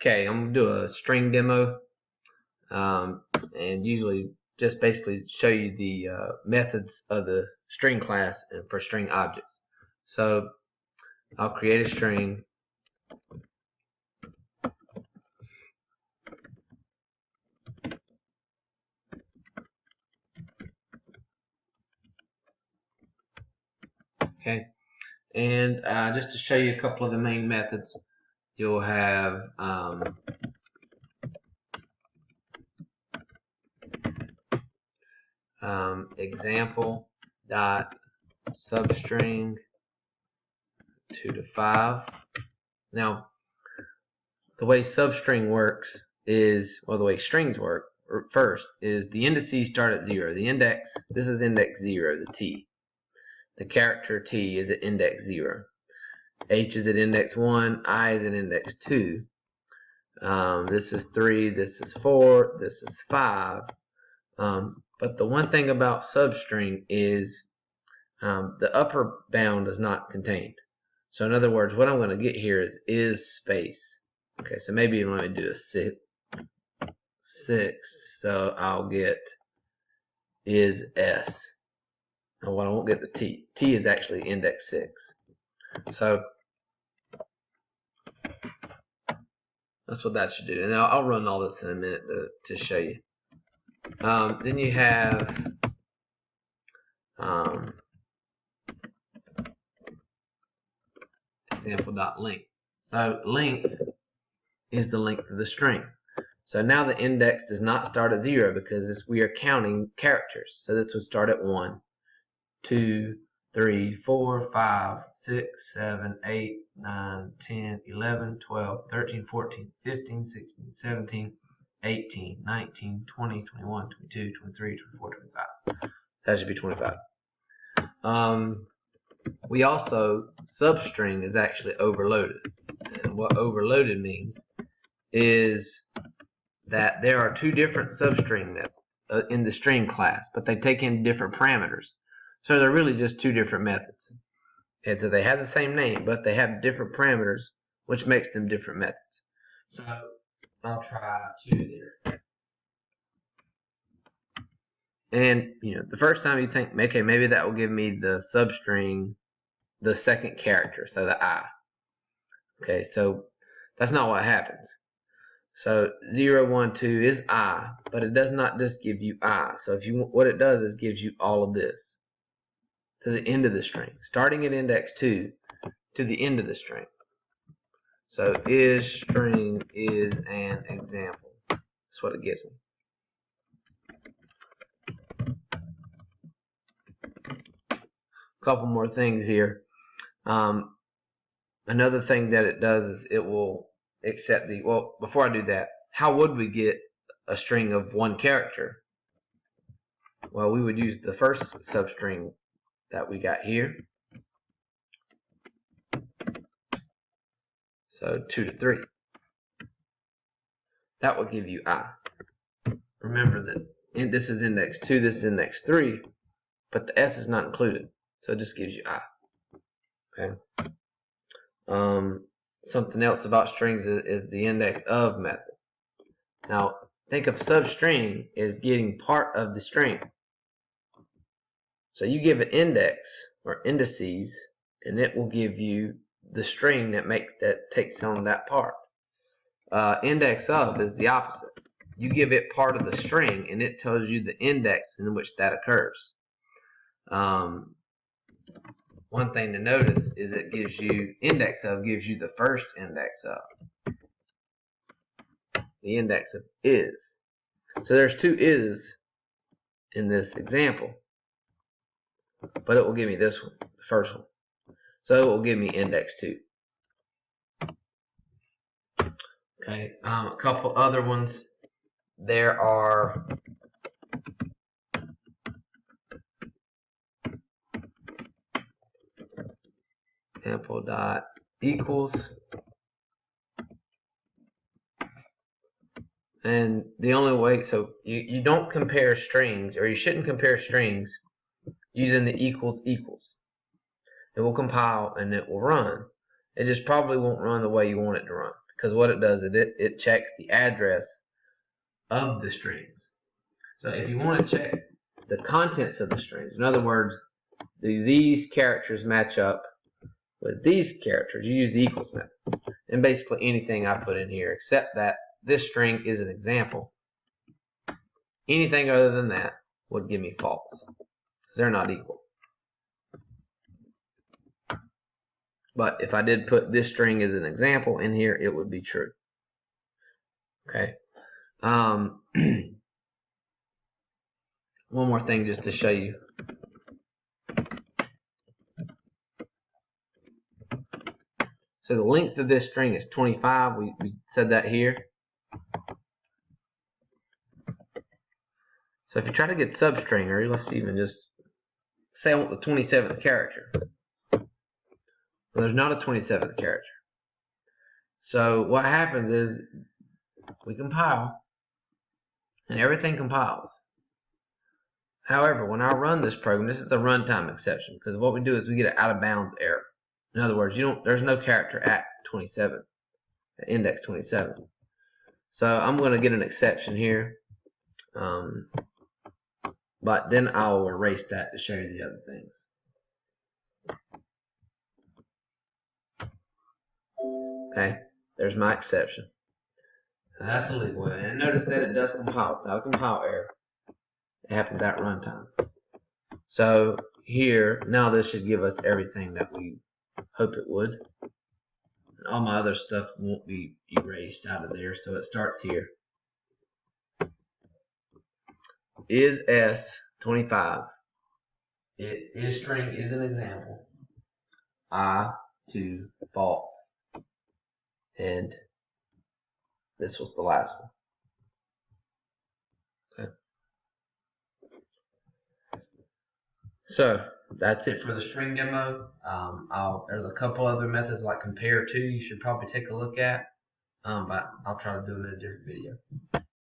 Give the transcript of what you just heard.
Okay, I'm going to do a string demo, and usually just basically show you the methods of the string class and for string objects. So I'll create a string. Okay, and just to show you a couple of the main methods, you'll have example dot substring 2 to 5. Now, the way substring works is, well, the way strings work first is the indices start at 0. The index, this is index 0, the T. The character T is at index 0. H is at index 1, I is at index 2. This is 3, this is 4, this is 5. But the one thing about substring is the upper bound is not contained. So in other words, what I'm going to get here is space. Okay, so maybe let me do a 6. So I'll get is S. And what I won't get the T. T is actually index 6. So that's what that should do. And I'll run all this in a minute to show you. Then you have example.length. So length is the length of the string. So now the index does not start at 0 because we are counting characters. So this would start at 1, 2, 3, 4, 5, 6, 7, 8, 9, 10, 11, 12, 13, 14, 15, 16, 17, 18, 19, 20, 21, 22, 23, 24, 25. That should be 25. We also, substring is actually overloaded. And what overloaded means is that there are two different substring methods in the string class, but they take in different parameters. So they're really just two different methods. And so they have the same name, but they have different parameters, which makes them different methods. So I'll try 2 there. And the first time you think, okay, maybe that will give me the substring, the second character, so the I. Okay, so that's not what happens. So 0, 1, 2 is I, but it does not just give you I. So what it does is gives you all of this to the end of the string, starting at index 2 to the end of the string. So is string is an example. That's what it gives me. A couple more things here. Another thing that it does is it will accept the, well, before I do that, how would we get a string of one character? Well, we would use the first substring that we got here. So 2 to 3. That will give you I. Remember that this is index 2, this is index 3, but the S is not included. So it just gives you I. Okay. Something else about strings is the index of method. Now, think of substring as getting part of the string. So you give it index or indices, and it will give you the string that takes on that part. Index of is the opposite. You give it part of the string, and it tells you the index in which that occurs. One thing to notice is it gives you, index of gives you the first index of. The index of is. So there's 2 is in this example, but it will give me this one, the first one. So it will give me index 2. Okay, a couple other ones. There are example dot equals, and the only way, so you don't compare strings, or you shouldn't compare strings using the equals. It will compile and it will run. It just probably won't run the way you want it to run, because what it does is it checks the address of the strings. So if you want to check the contents of the strings, in other words, do these characters match up with these characters, you use the equals method. And basically anything I put in here, except that this string is an example, anything other than that would give me false, because they're not equal. But if I did put this string as an example in here, it would be true. Okay. One more thing just to show you. So the length of this string is 25. We said that here. So if you try to get substring, or let's even just say I want the 27th character. Well, there's not a 27th character. So what happens is we compile, and everything compiles. However, when I run this program, this is a runtime exception, because what we do is we get an out of bounds error. In other words, there's no character at 27, at index 27. So I'm going to get an exception here, but then I'll erase that to show you the other things. Okay, there's my exception. So that's the legal way. And notice that it does compile without a compile error. It happens at runtime. So here, now this should give us everything that we hope it would. And all my other stuff won't be erased out of there, so it starts here. Is S 25? Is string is an example. I to false. And this was the last one. Okay. So that's it for the string demo. There's a couple other methods like compare to you should probably take a look at, but I'll try to do it in a different video.